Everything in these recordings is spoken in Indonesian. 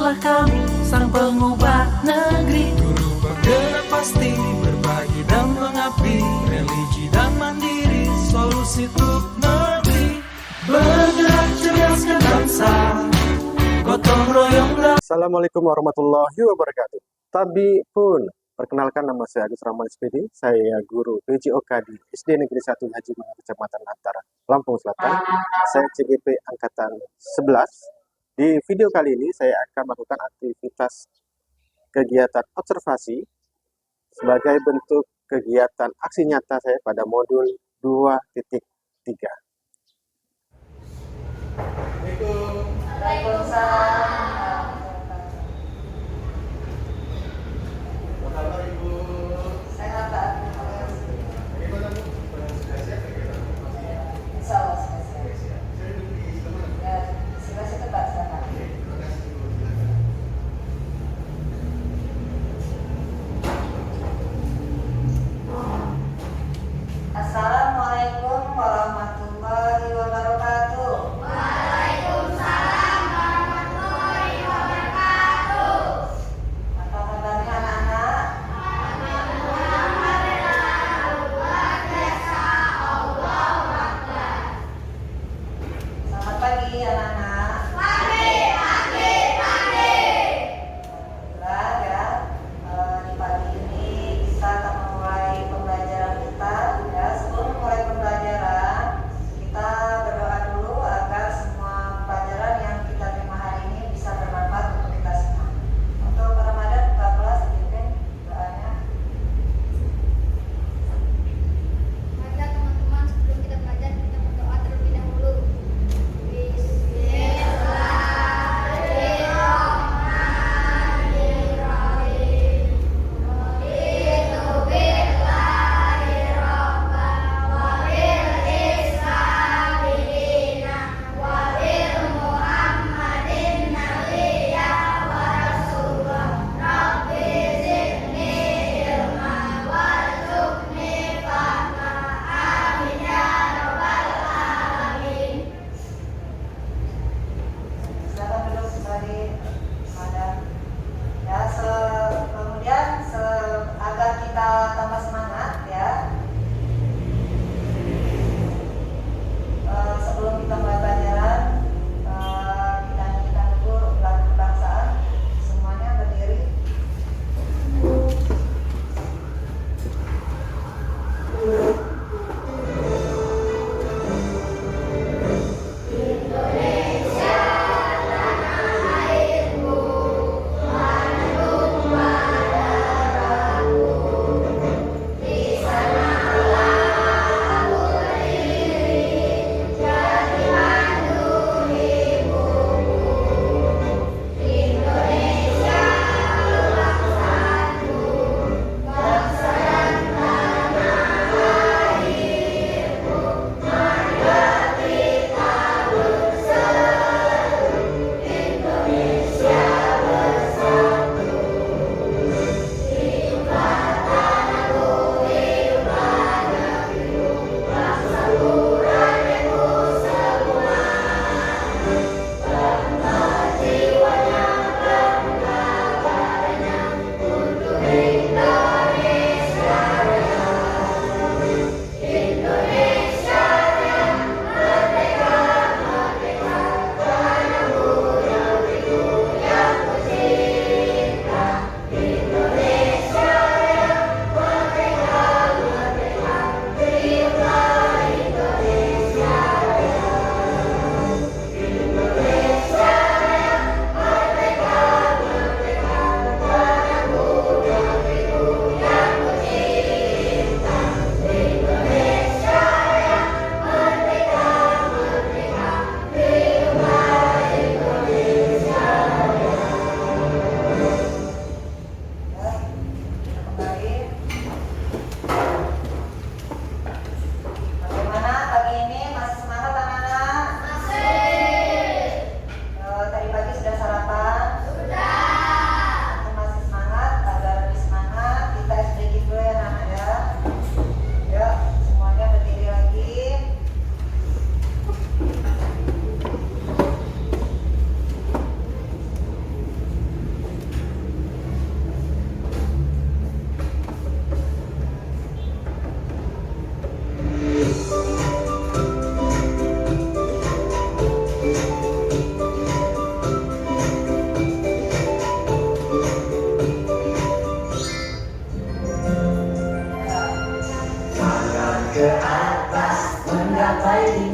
Utuslah kami sang pengubah negeri. Guru bergerak pasti berbagi dan mengabdi, religi dan mandiri, solusi untuk negeri. Bergerak cerdaskan bangsa, gotong royong dan... Assalamualaikum warahmatullahi wabarakatuh. Tabi pun, perkenalkan nama saya Agus Rahman SPD. Saya guru PJOK di SD Negeri 1 Haji Mangun, Kecamatan Antara, Lampung Selatan. Saya CGP Angkatan 11. Di video kali ini saya akan melakukan aktivitas kegiatan observasi sebagai bentuk kegiatan aksi nyata saya pada modul 2.3. Waalaikumsalam. Sehat Pak. Insya Allah sudah siap. Ya, sudah siap Pak. Assalamualaikum warahmatullahi wabarakatuh. Waalaikumsalam warahmatullahi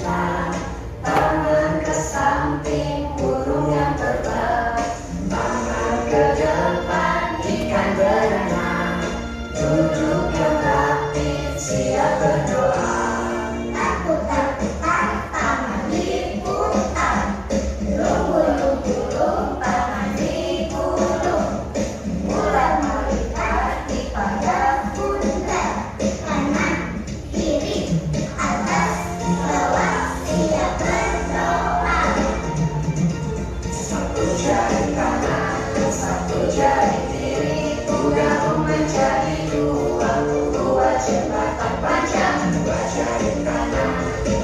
kanan, tangan ke samping, burung yang terbang, tangan ke depan, ikan berenang, duduk yang rapi, siap berdoa. Takut takutan, tangan diputar, lumbu-lumbu tangan digulung, ular melipat di pada pundak, kanan kiri atas bawah siap berdoa. Satu jari kanan, satu jari kiri, gabung menjadi dua, dua jembatan panjang, dua jari kanan,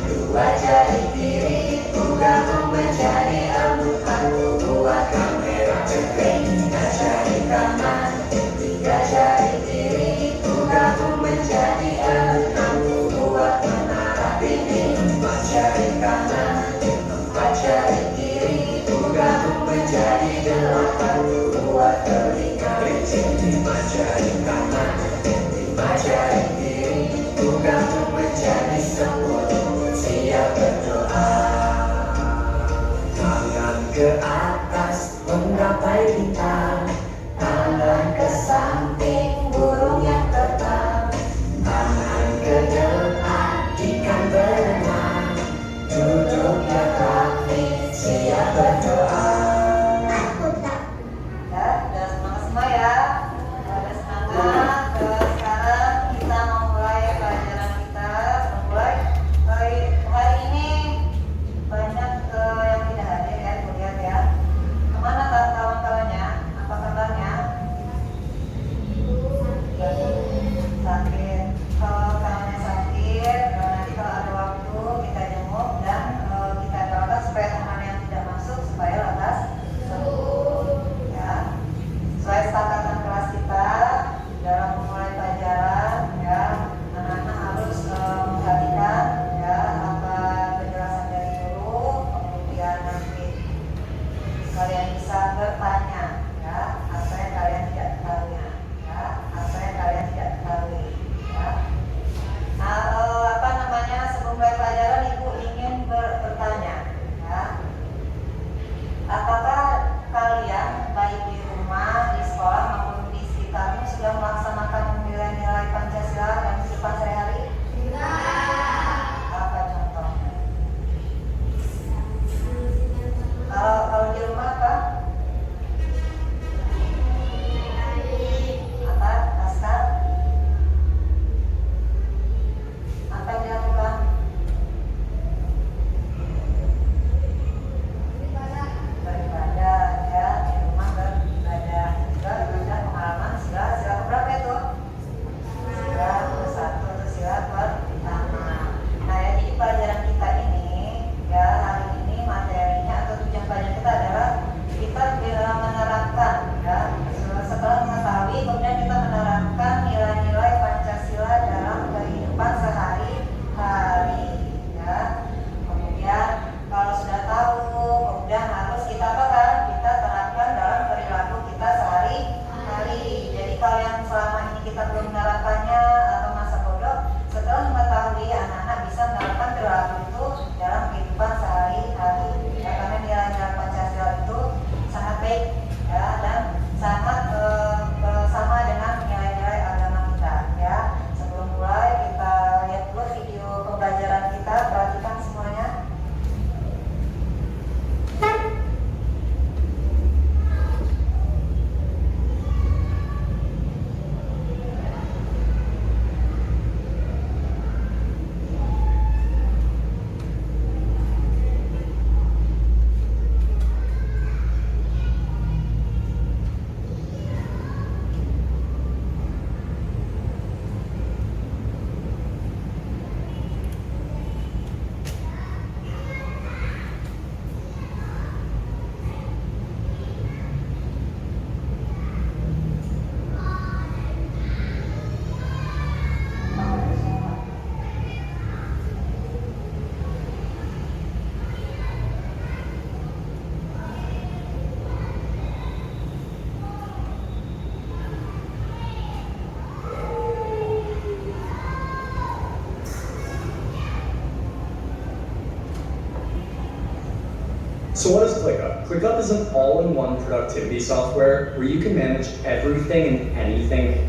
dua jari kiri, gabung menjadi empat, dua kamera jengkring, tiga jari kanan, tiga jari kiri, gabung menjadi enam, dua menara dinding, empat jari kanan, empat jari kiri, gabung menjadi delapan, dua telinga licin, lima jari kanan, lima jari kiri, gabung menjadi 10, siap So what is ClickUp? ClickUp is an all-in-one productivity software where you can manage everything and anything.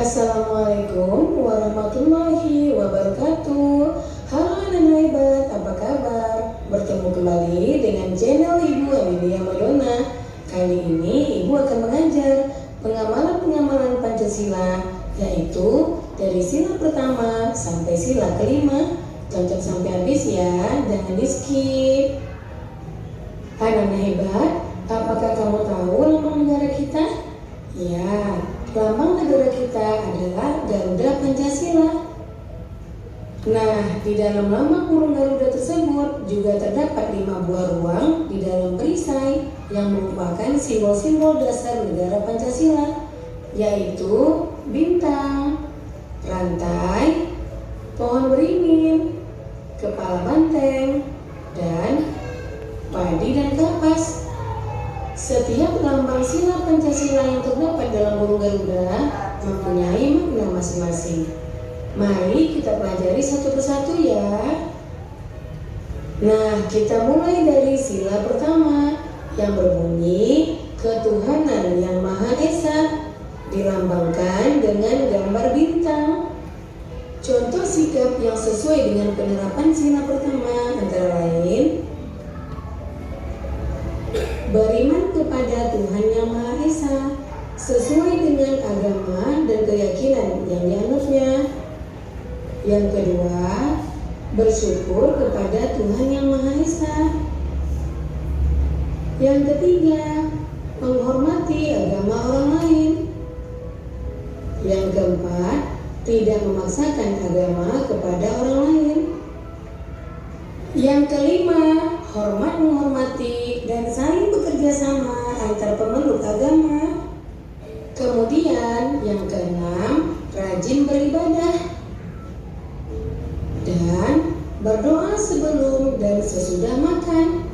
Assalamualaikum warahmatullahi wabarakatuh. Halo anak hebat, apa kabar? Bertemu kembali dengan channel Ibu Amelia Madonna. Kali ini Ibu akan mengajar pengamalan-pengamalan Pancasila, yaitu dari sila pertama sampai sila kelima. Tonton sampai habis ya, jangan di skip. Anak hebat, apakah kamu tahu lambang negara kita? Ya, lambang negara kita adalah Garuda Pancasila. Nah, di dalam lambang burung Garuda tersebut juga terdapat 5 buah ruang di dalam perisai yang merupakan simbol-simbol dasar negara Pancasila, yaitu bintang, rantai, pohon beringin, kepala banteng, dan padi dan kapas. Setiap lambang sila Pancasila yang terdapat dalam burung Garuda mempunyai makna masing-masing. Mari kita pelajari satu persatu ya. Nah, kita mulai dari sila pertama yang berbunyi ketuhanan yang Maha Esa, dilambangkan dengan gambar bintang. Contoh sikap yang sesuai dengan penerapan sila pertama antara lain: beriman kepada Tuhan Yang Maha Esa sesuai dengan agama dan keyakinan yang dianutnya. Yang kedua, bersyukur kepada Tuhan Yang Maha Esa. Yang ketiga, menghormati agama orang lain. Yang keempat, tidak memaksakan agama kepada orang lain. Yang kelima, hormat menghormati dan saling bekerja sama antar pemeluk agama. Kemudian yang keenam, rajin beribadah dan berdoa sebelum dan sesudah makan.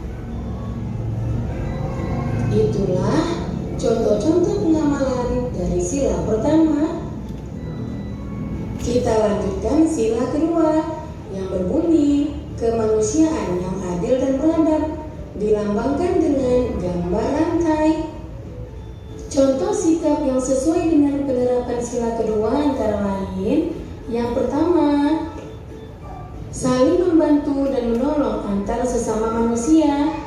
Itulah contoh-contoh pengamalan dari sila pertama. Kita lanjutkan sila kedua yang berbunyi kemanusiaan yang adil dan beradab, dilambangkan dengan gambar rantai. Contoh sikap yang sesuai dengan penerapan sila kedua antara lain: yang pertama, saling membantu dan menolong antar sesama manusia.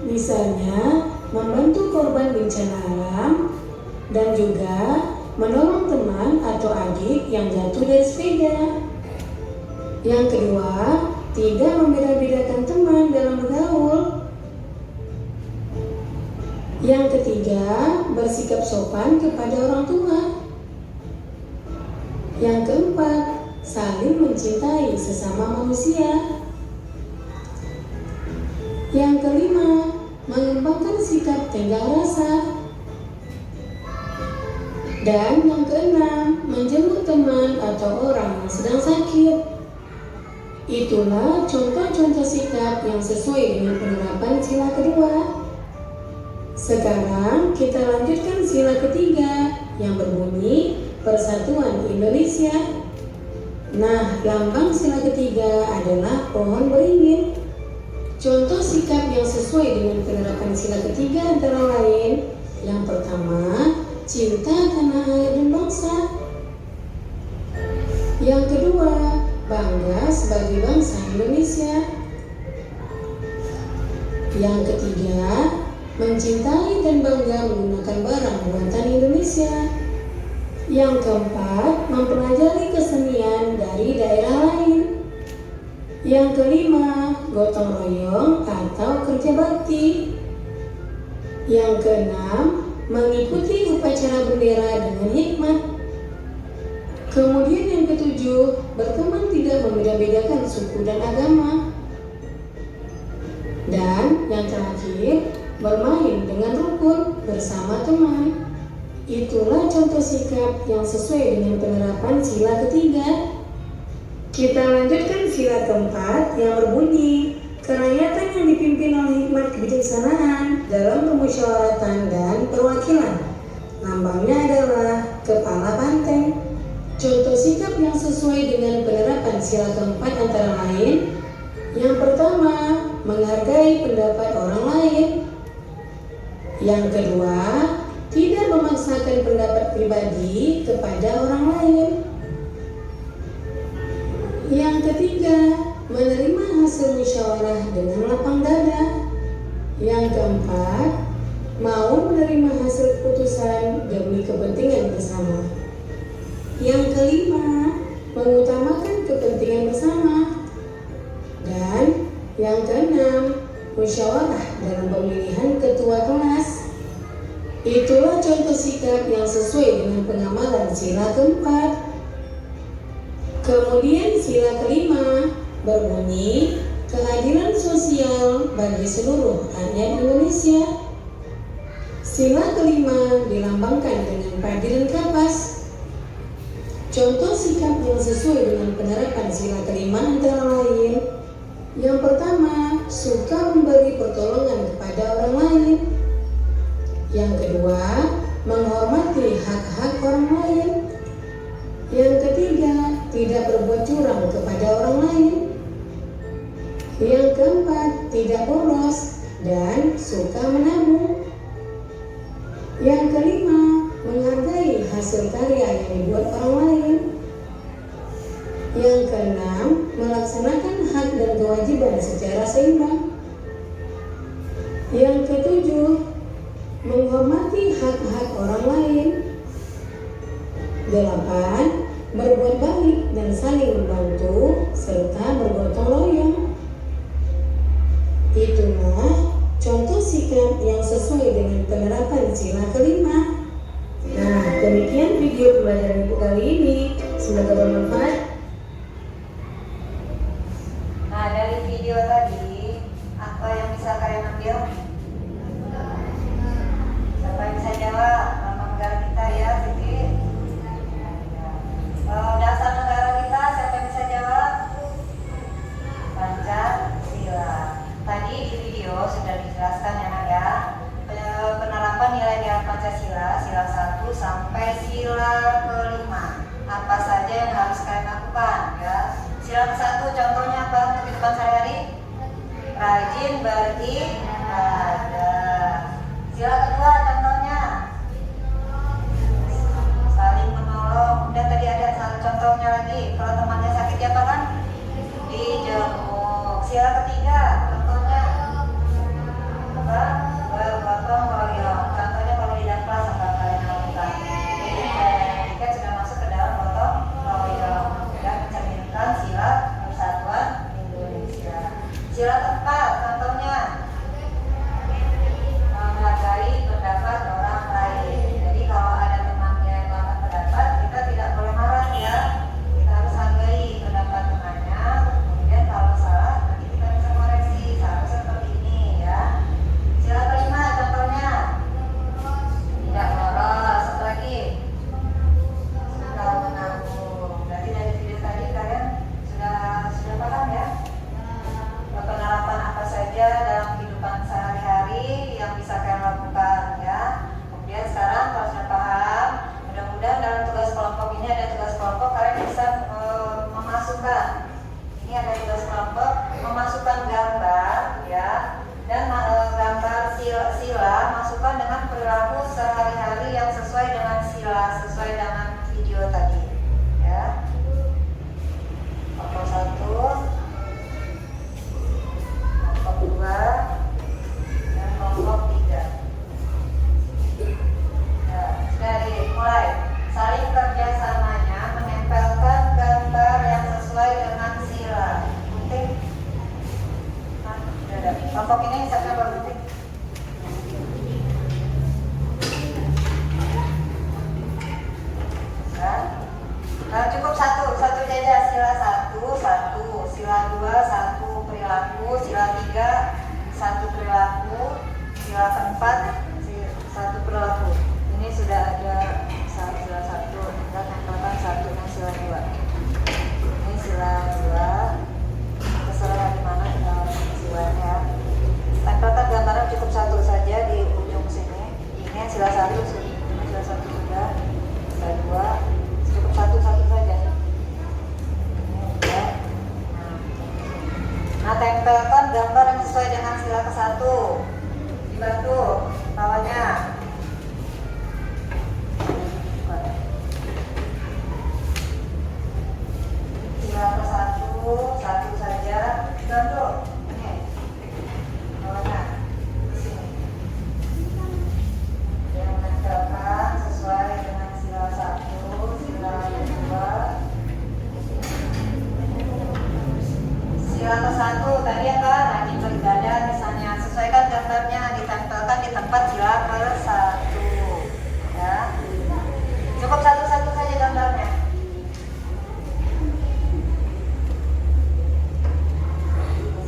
Misalnya, membantu korban bencana alam dan juga menolong teman atau adik yang jatuh dari sepeda. Yang kedua, tidak membeda-bedakan teman dalam bergaul. Yang ketiga, bersikap sopan kepada orang tua. Yang keempat, saling mencintai sesama manusia. Yang kelima, mengembangkan sikap tenggang rasa. Dan yang keenam, menjenguk teman atau orang yang sedang sakit. Itulah contoh-contoh sikap yang sesuai dengan penerapan sila kedua. Sekarang kita lanjutkan sila ketiga yang berbunyi Persatuan Indonesia. Nah, lambang sila ketiga adalah pohon beringin. Contoh sikap yang sesuai dengan penerapan sila ketiga antara lain: yang pertama, cinta tanah air dan bangsa. Yang kedua, bangga sebagai bangsa Indonesia. Yang ketiga, mencintai dan bangga menggunakan barang buatan Indonesia. Yang keempat, mempelajari kesenian dari daerah lain. Yang kelima, gotong royong atau kerja bakti. Yang keenam, mengikuti upacara bendera dengan hikmat. Kemudian yang ketujuh, berteman tidak membeda-bedakan suku dan agama. Dan yang terakhir, bermain dengan rukun bersama teman. Itulah contoh sikap yang sesuai dengan penerapan sila ketiga. Kita lanjutkan sila keempat yang berbunyi, kerakyatan yang dipimpin oleh hikmat kebijaksanaan dalam pemusyawaratan dan perwakilan. Lambangnya adalah kepala banteng. Contoh sikap yang sesuai dengan penerapan sila keempat antara lain, yang pertama, menghargai pendapat orang lain. Yang kedua, tidak memaksakan pendapat pribadi kepada orang lain. Yang ketiga, menerima hasil musyawarah dengan lapang dada. Yang keempat, mau menerima hasil keputusan demi kepentingan bersama. Yang kelima, mengutamakan kepentingan bersama. Dan yang keenam, musyawarah dalam pemilihan ketua kelas. Itulah contoh sikap yang sesuai dengan pengamalan sila keempat. Kemudian sila kelima berbunyi, keadilan sosial bagi seluruh rakyat Indonesia. Sila kelima dilambangkan dengan padilan kapas. Contoh sikap yang sesuai dengan penerapan sila kelima antara lain, yang pertama, suka memberi pertolongan kepada orang lain. Yang kedua, menghormati hak-hak orang lain. Yang ketiga, tidak berbuat curang kepada orang lain. Yang keempat, tidak boros dan suka menabung. Yang kelima, menghargai hasil karya yang dibuat orang lain. Yang keenam, melaksanakan hak dan kewajiban secara seimbang. Yang ketujuh, menghormati hak-hak orang lain. 8. Berbuat baik dan saling membantu serta bergotong royong. Itulah contoh sikap yang sesuai dengan penerapan sila kelima. Nah, demikian video pembelajaran Ibu kali ini. Semoga bermanfaat. Nah, dari video tadi, apa yang bisa kalian ambil? Siapa yang bisa jawab? Nama negara kita ya, Siti. Dasar negara kita, siapa yang bisa jawab? Pancasila. Tadi di video sudah dijelaskan ya, Nak ya. Penerapan nilai-nilai Pancasila, sila 1 sampai sila kelima. Apa saja yang harus kalian lakukan ya? Sila ke-1 contohnya apa untuk kehidupan sehari-hari? Rajin beribadah. Sila kedua contohnya saling menolong. Dan tadi ada satu contohnya lagi, kalau temannya sakit diapakan? Dijenguk. Sila ketiga contohnya apa? Bergotong royong. Contohnya kalau di dalam kelas apa kalian lakukan? Ini kan sudah masuk ke dalam gotong royong dan mencerminkan sila persatuan Indonesia. Sila keempat contohnya menghargai pendapat orang lain. Jadi kalau ada temannya yang melakukan pendapat, kita tidak boleh marah ya. Kita harus hargai pendapat temannya. Kemudian kalau salah, nanti kita bisa koreksi. Seharusnya seperti ini ya. Sila kelima contohnya tidak boros. Satu lagi, suka menabung. Berarti dari video tadi kalian sudah paham ya? Penerapan apa saja dalam kehidupan sehari-hari yang bisa kalian lakukan ya. Kemudian sekarang kalau sudah paham, mudah-mudahan dalam tugas kelompok ini ada tugas kelompok kalian bisa memasukkan. Ini ada tugas kelompok memasukkan gambar ya, dan gambar sila masukkan dengan perilaku sehari-hari yang sesuai dengan sila, sesuai dengan video tadi ya. Kelompok 1, kelompok 2, dan kelompok 3. Nah, dari mulai saling kerjasamanya menempelkan gambar yang sesuai dengan sila. Penting. Nah, udah ada. Kelompok ini siapa baru penting? Nah, cukup satu saja. Sila 1, sila 2, 1 perilaku, sila 3, 1 perilaku, sila 4, 1 perilaku. Ini sudah ada sila 1 dan tempelkan 1 dan sila 2. Ini sila satu, dibantu tawanya. Sila ke satu saja, dibantu. Ini, tawanya ke sini. Yang menempelkan sesuai dengan sila 1, sila 2. Sila ke-1 tadi ya kan, rajin beribadah misalnya, sesuaikan gambarnya, ditempelkan di tempat sila ke-1 ya. Cukup satu-satu saja gambarnya.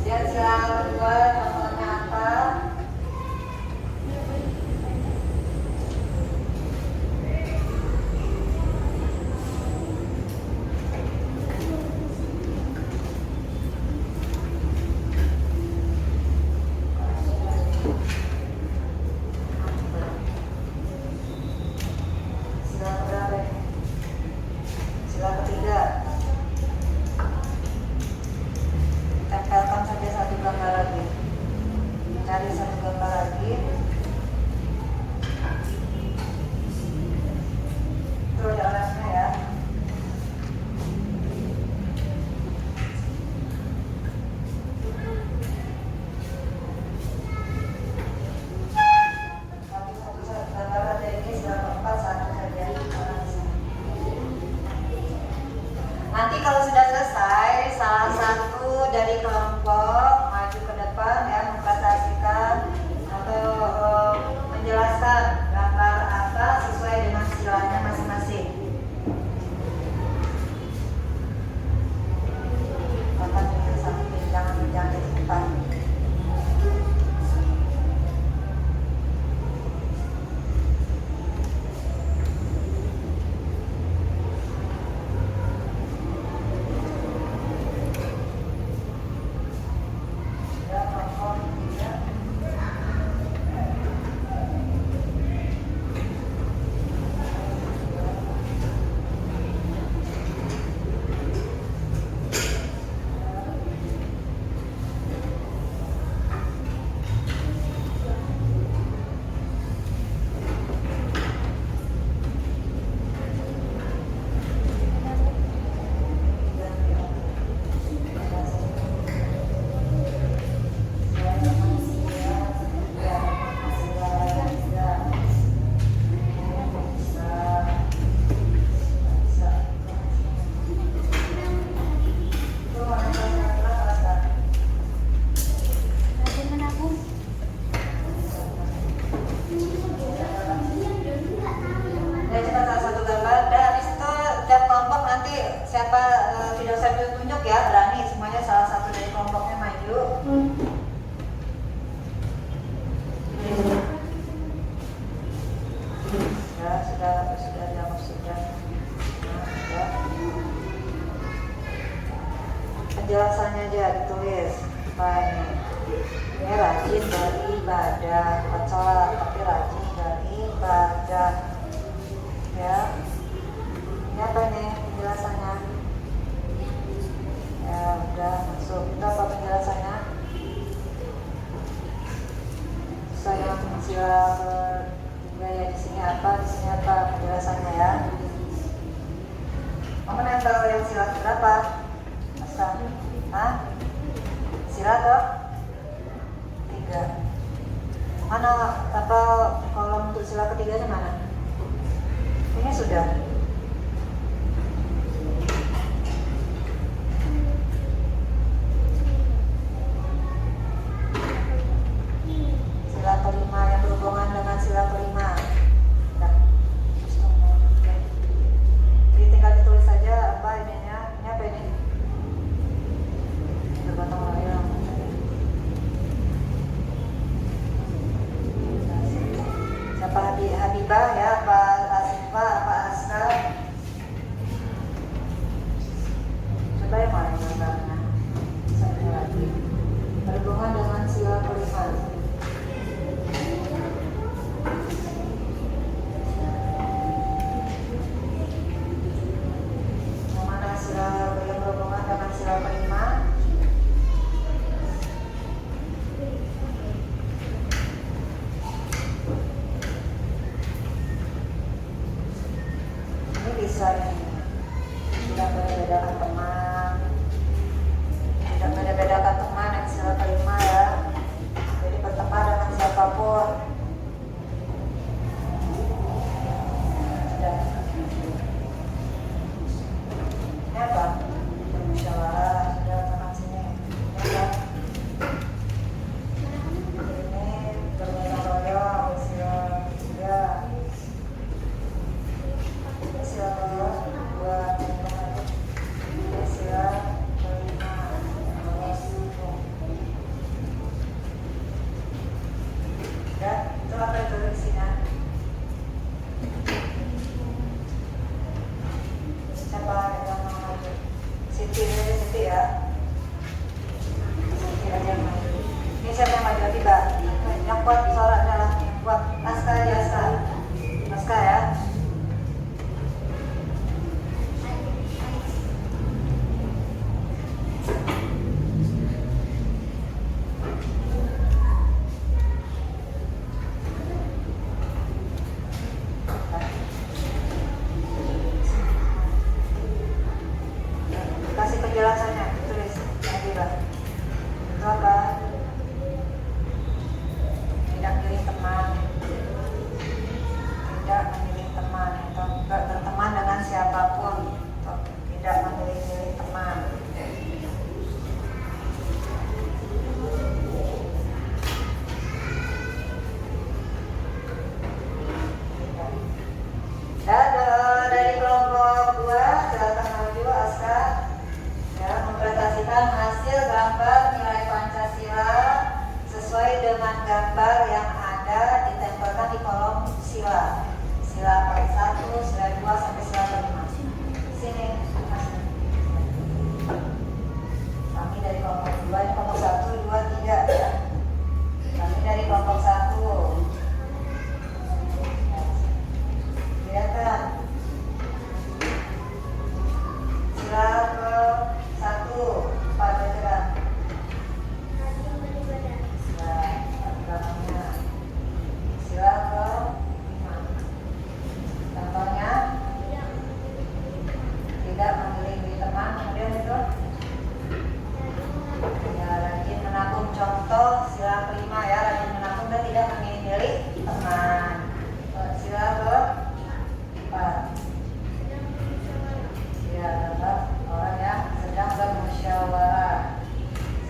Kemudian sila kedua contohnya apa? Sila keberapa ini? Sila ketiga. Tempelkan saja satu gambar lagi. Cari satu gambar lagi. Itu ada orangnya ya. Satu gambar aja ini, sila keempat satu saja. Nanti kalau sudah selesai, salah satu dari kelompok maju ke depan ya, mempresentasikan atau menjelaskan gambar apa sesuai dengan silanya masing-masing. Bapak dengan samping, jangan di depan. Ya, kelompok ketiga. Ya, cepat salah satu gambar. Dan habis itu tiap kelompok nanti siapa tidak usah ditunjuk ya, berani semuanya salah satu dari kelompoknya maju. Ya, sudah dianggap sudah. Nah, sudah. Penjelasannya aja ditulis. Apa ini? Ini rajin beribadah, bukan sholat, tapi rajin beribadah. Ya, ini apa ini penjelasannya? Ya udah masuk. Itu apa penjelasannya? Saya sila ketiga ya, di sini apa penjelasannya ya? Kamu nempel yang sila berapa? Masa? Hah? Sila toh? 3. Mana apa kolom untuk sila ketiganya mana? Ini sudah. Sila kelima yang berhubungan dengan sila kelima. Nah, jadi tinggal ditulis saja apa ininya. Ini apa ini? Bergotong royong. Siapa Habibah ya, Pak Asifah, Pak Asra. tidak beda-bedakan teman, tidak beda-bedakan teman yang sila kelima ya. Jadi berteman dengan siapapun. Sudah. Ini apa? Bermusyawarah, sudah teman sini. Ini apa? Ini bergotong royong, sila tiga. Ini sila kedua, ini sila kelima. Ya, itu apa yang tulis di sini? Siapa yang mau maju? Siti ya. Siti aja yang maju. Ini siapa yang maju? Tiba. Yang kuat suara adalah yang kuat. Aska Jasa. Aska ya. Kasih penjelasannya, tulis yang tiba. Itu apa? Tidak pilih teman, tidak memilih teman, atau tidak berteman dengan siapapun, atau tidak memilih teman. Dan dari kelompok 2 silakan maju Aska ya, mempresentasikan hasil gambar nilai Pancasila sesuai dengan gambar yang ada ditempelkan di kolom sila. Sila 41, sila 2 sampai sila 5. Sini. Kami dari kelompok 2, ini kelompok 1, 2, 3 ya. Kami dari kelompok 1. Kelihatan. Sila ke-1 pada gerak. Sila ke-5. Contohnya tidak memilih teman, kemudian itu ya rajin menabung. Contoh sila ke-5 ya, rajin menabung dan tidak memilih teman. Sila ke-4 ya adalah orang yang sedang bermusyawarah.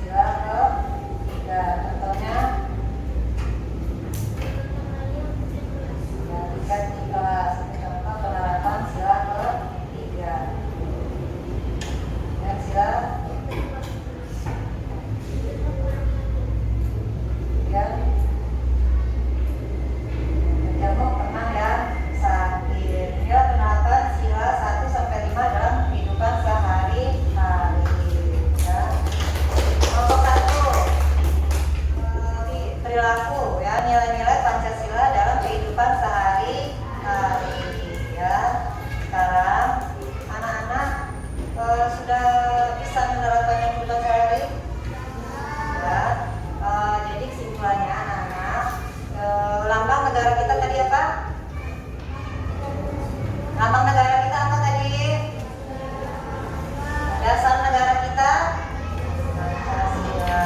Sila ke-3 contohnya ya tiga di kelas. Ini contoh penerapan sila ke-3. Dan sila yang jamu pernah ya sakit. Dia penerapan sila 1 sampai 5 dalam kehidupan sehari-hari ya. Kelompok 1 perilaku ya, nilai-nilai Pancasila dalam kehidupan sehari-hari ya. Sekarang anak-anak sudah bisa menerapkannya kehidupan sehari-hari ya. Jadi kesimpulannya anak-anak, lambang negara kita tadi apa? Lambang negara kita apa tadi? Dasar negara kita Pancasila.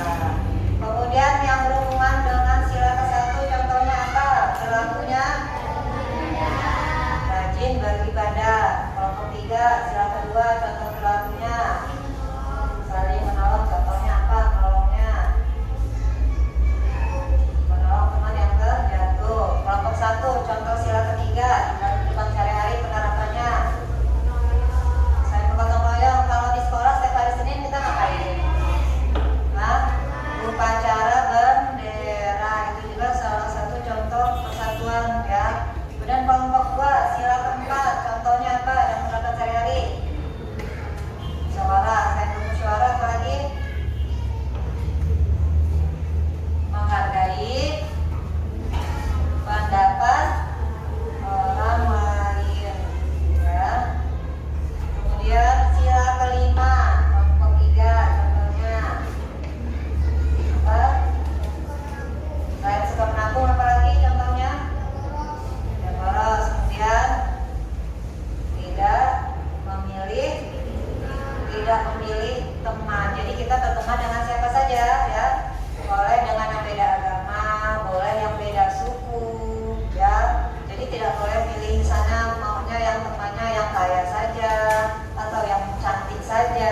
Kemudian yang berhubungan dengan sila ke-1 contohnya apa? Perilakunya rajin beribadah. Kelompok 3 sila ke-2 contoh perilakunya saling menolong. Contohnya apa? Menolongnya menolong teman yang terjatuh. Kelompok 1 contoh sila ke-3 dalam kehidupan sehari-hari penerapannya. Saya bergotong royong. Kalau di sekolah setiap hari Senin kita ngapain? Upacara bendera, itu juga salah satu contoh persatuan ya. Kemudian kelompok 2 sila ke-4 contohnya apa dalam kehidupan sehari-hari? tidak memilih teman. Jadi kita berteman dengan siapa saja ya. Boleh dengan yang beda agama, boleh yang beda suku, ya. Jadi tidak boleh pilih sana maunya yang temannya yang kaya saja atau yang cantik saja